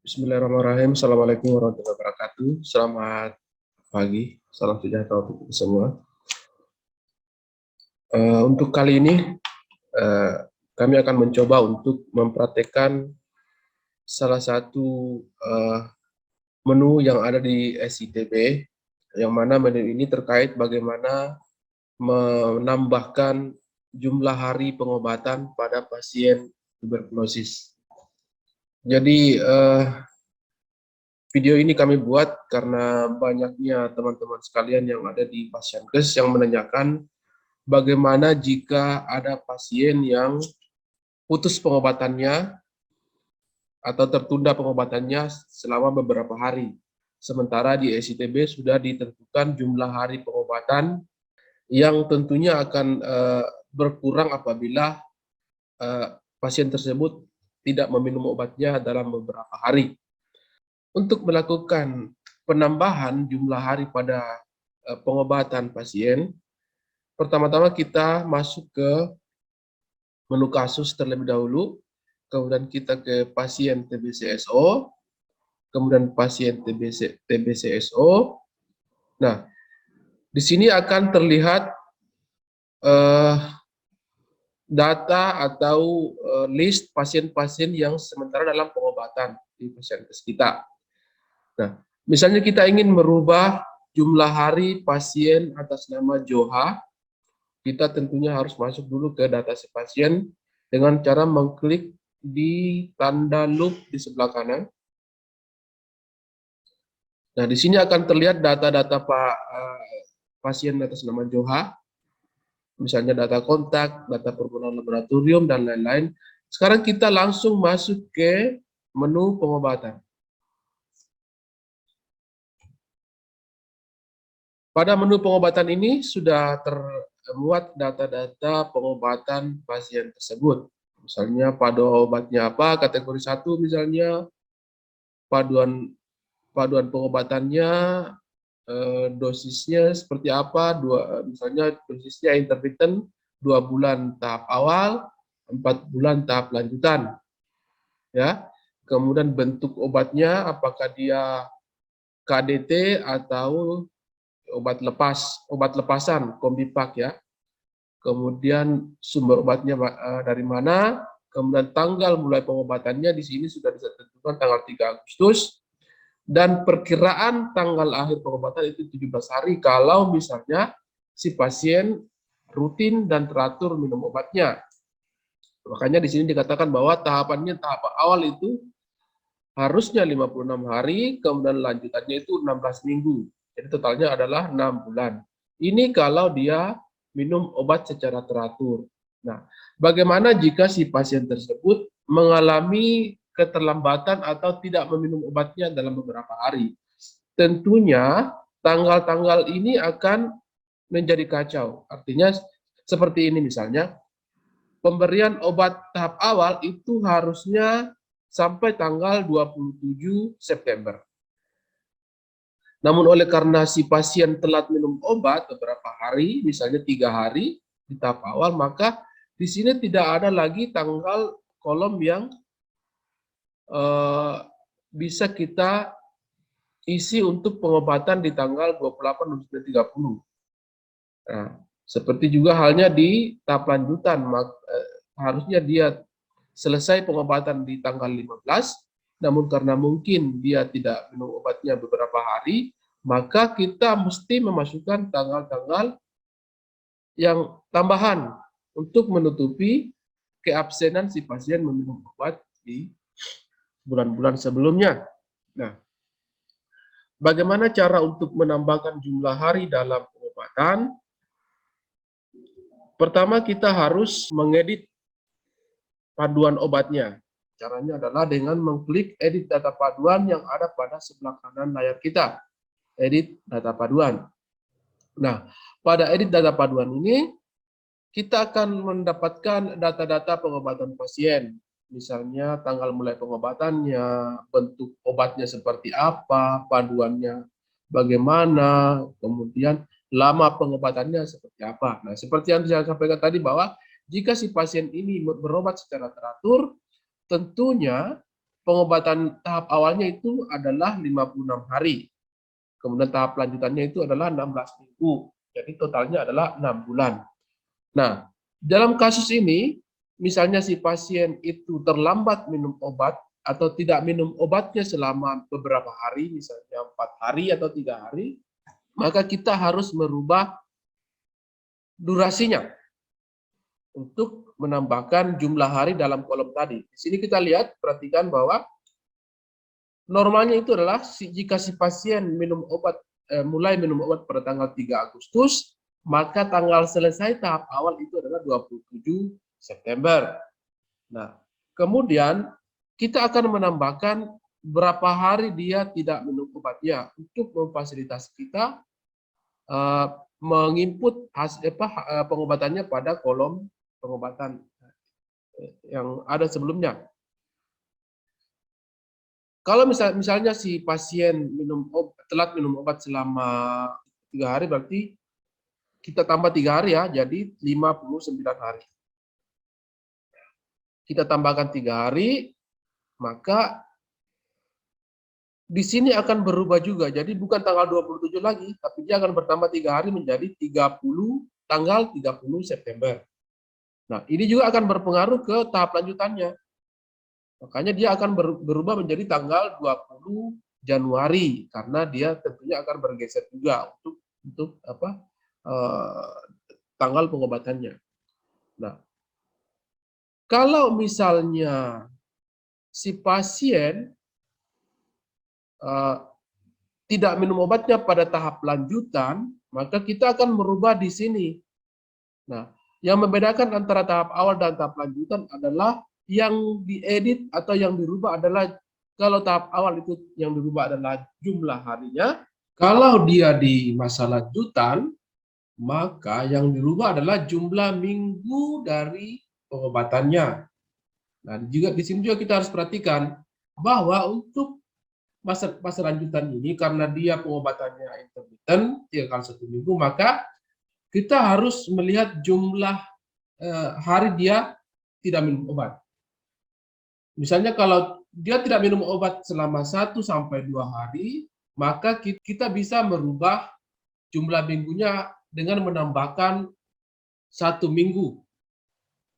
Bismillahirrahmanirrahim. Assalamualaikum warahmatullahi wabarakatuh. Selamat pagi, salam sejahtera untuk kita semua. Untuk kali ini, eh, kami akan mencoba untuk mempraktekkan salah satu menu yang ada di SITB, yang mana menu ini terkait bagaimana menambahkan jumlah hari pengobatan pada pasien tuberkulosis. Jadi, video ini kami buat karena banyaknya teman-teman sekalian yang ada di Pasienkes yang menanyakan bagaimana jika ada pasien yang putus pengobatannya atau tertunda pengobatannya selama beberapa hari. Sementara di SITB sudah ditentukan jumlah hari pengobatan yang tentunya akan berkurang apabila pasien tersebut tidak meminum obatnya dalam beberapa hari. Untuk melakukan penambahan jumlah hari pada pengobatan pasien, pertama-tama kita masuk ke menu kasus terlebih dahulu, kemudian kita ke pasien TBCSO, kemudian pasien TBCSO. Nah, di sini akan terlihat data atau list pasien-pasien yang sementara dalam pengobatan di Pasienkes kita. Nah, misalnya kita ingin merubah jumlah hari pasien atas nama Joha, kita tentunya harus masuk dulu ke data si pasien dengan cara mengklik di tanda loop di sebelah kanan. Nah, di sini akan terlihat data-data pasien atas nama Joha, misalnya data kontak, data permohonan laboratorium, dan lain-lain. Sekarang kita langsung masuk ke menu pengobatan. Pada menu pengobatan ini sudah termuat data-data pengobatan pasien tersebut. Misalnya paduan obatnya apa, kategori 1 misalnya, paduan pengobatannya, dosisnya seperti apa, misalnya dosisnya intermittent 2 bulan tahap awal, 4 bulan tahap lanjutan. Ya. Kemudian bentuk obatnya, apakah dia KDT atau obat lepasan, kombipak ya. Kemudian sumber obatnya dari mana, kemudian tanggal mulai pengobatannya di sini sudah ditentukan tanggal 3 Agustus, dan perkiraan tanggal akhir pengobatan itu 17 hari kalau misalnya si pasien rutin dan teratur minum obatnya. Makanya di sini dikatakan bahwa tahapannya tahap awal itu harusnya 56 hari, kemudian lanjutannya itu 16 minggu. Jadi totalnya adalah 6 bulan. Ini kalau dia minum obat secara teratur. Nah, bagaimana jika si pasien tersebut mengalami keterlambatan atau tidak meminum obatnya dalam beberapa hari? Tentunya tanggal-tanggal ini akan menjadi kacau. Artinya seperti ini misalnya, pemberian obat tahap awal itu harusnya sampai tanggal 27 September. Namun oleh karena si pasien telat minum obat beberapa hari, misalnya 3 hari di tahap awal, maka di sini tidak ada lagi tanggal kolom yang bisa kita isi untuk pengobatan di tanggal 28 dan 30. Nah, seperti juga halnya di tahap lanjutan, harusnya dia selesai pengobatan di tanggal 15, namun karena mungkin dia tidak minum obatnya beberapa hari, maka kita mesti memasukkan tanggal-tanggal yang tambahan untuk menutupi keabsenan si pasien meminum obat di bulan-bulan sebelumnya. Nah, bagaimana cara untuk menambahkan jumlah hari dalam pengobatan? Pertama, kita harus mengedit paduan obatnya. Caranya adalah dengan mengklik edit data paduan yang ada pada sebelah kanan layar kita. Edit data paduan. Nah, pada edit data paduan ini, kita akan mendapatkan data-data pengobatan pasien. Misalnya tanggal mulai pengobatannya, bentuk obatnya seperti apa, paduannya bagaimana, kemudian lama pengobatannya seperti apa. Nah, seperti yang saya sampaikan tadi bahwa jika si pasien ini berobat secara teratur, tentunya pengobatan tahap awalnya itu adalah 56 hari. Kemudian tahap lanjutannya itu adalah 16 minggu. Jadi totalnya adalah 6 bulan. Nah, dalam kasus ini, misalnya si pasien itu terlambat minum obat atau tidak minum obatnya selama beberapa hari, misalnya 4 hari atau 3 hari, maka kita harus merubah durasinya untuk menambahkan jumlah hari dalam kolom tadi. Di sini kita lihat, perhatikan bahwa normalnya itu adalah jika si pasien minum obat mulai minum obat pada tanggal 3 Agustus, maka tanggal selesai tahap awal itu adalah 27 September. Nah, kemudian kita akan menambahkan berapa hari dia tidak minum obatnya untuk memfasilitasi kita menginput pengobatannya pada kolom pengobatan yang ada sebelumnya. Kalau misalnya si pasien telat minum obat selama 3 hari, berarti kita tambah 3 hari ya, jadi 59 hari. Kita tambahkan 3 hari, maka di sini akan berubah juga. Jadi bukan tanggal 27 lagi, tapi dia akan bertambah 3 hari menjadi tanggal 30 September. Nah, ini juga akan berpengaruh ke tahap lanjutannya. Makanya dia akan berubah menjadi tanggal 20 Januari karena dia tentunya akan bergeser juga untuk tanggal pengobatannya. Nah, kalau misalnya si pasien tidak minum obatnya pada tahap lanjutan, maka kita akan merubah di sini. Nah, yang membedakan antara tahap awal dan tahap lanjutan adalah yang diedit atau yang dirubah adalah, kalau tahap awal itu yang dirubah adalah jumlah harinya. Kalau dia di masa lanjutan, maka yang dirubah adalah jumlah minggu dari pengobatannya. Nah, juga di sini juga kita harus perhatikan bahwa untuk masa lanjutan ini, karena dia pengobatannya intermittent, 3 kali 1 minggu, maka kita harus melihat jumlah hari dia tidak minum obat. Misalnya kalau dia tidak minum obat selama 1 sampai 2 hari, maka kita bisa merubah jumlah minggunya dengan menambahkan 1 minggu.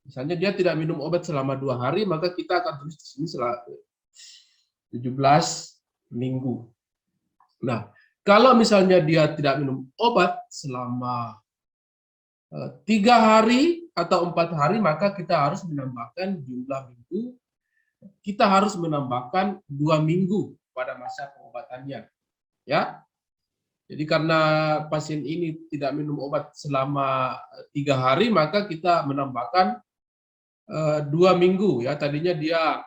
Misalnya dia tidak minum obat selama 2 hari, maka kita akan tulis di sini 17 minggu. Nah, kalau misalnya dia tidak minum obat selama 3 hari atau 4 hari, maka kita harus menambahkan jumlah minggu. Kita harus menambahkan 2 minggu pada masa pengobatannya, ya. Jadi karena pasien ini tidak minum obat selama 3 hari, maka kita menambahkan 2 minggu, ya. Tadinya dia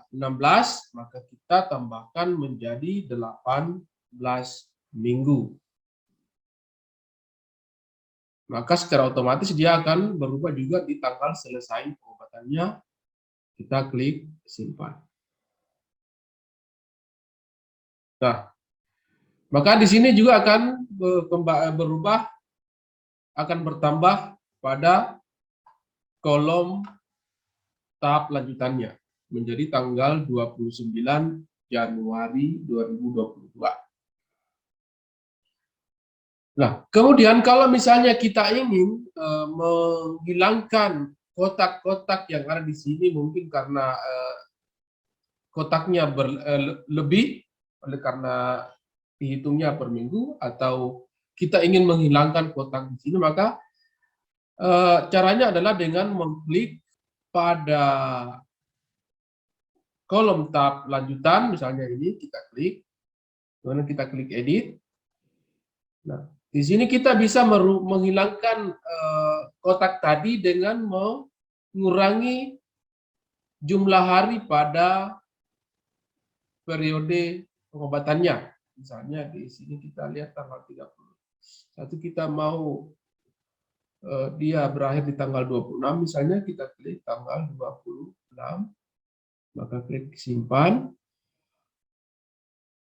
16, maka kita tambahkan menjadi 18 minggu. Maka secara otomatis dia akan berubah juga di tanggal selesai pengobatannya. Kita klik simpan. Nah, maka di sini juga akan berubah, akan bertambah pada kolom tahap lanjutannya menjadi tanggal 29 Januari 2022. Nah, kemudian kalau misalnya kita ingin menghilangkan kotak-kotak yang ada di sini, mungkin karena kotaknya lebih, oleh karena dihitungnya per minggu, atau kita ingin menghilangkan kotak di sini, maka caranya adalah dengan mengklik pada kolom tahap lanjutan, misalnya ini kita klik, kemudian kita klik edit. Nah, di sini kita bisa menghilangkan kotak tadi dengan mengurangi jumlah hari pada periode pengobatannya. Misalnya di sini kita lihat tanggal 30. Satu kita mau dia berakhir di tanggal 26, misalnya kita klik tanggal 26, maka klik simpan.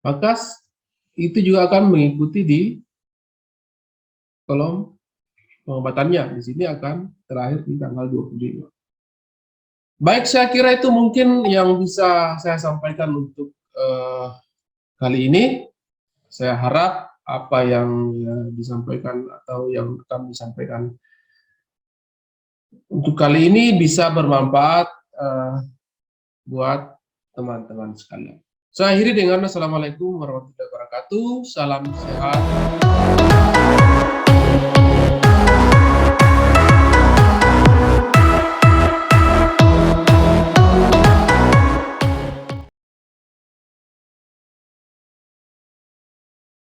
Maka itu juga akan mengikuti di kolom pengobatannya. Di sini akan terakhir di tanggal 25. Baik, saya kira itu mungkin yang bisa saya sampaikan untuk kali ini. Saya harap apa yang disampaikan atau yang kami sampaikan untuk kali ini bisa bermanfaat buat teman-teman sekalian. Saya akhiri dengan Assalamualaikum warahmatullahi wabarakatuh. Salam sehat.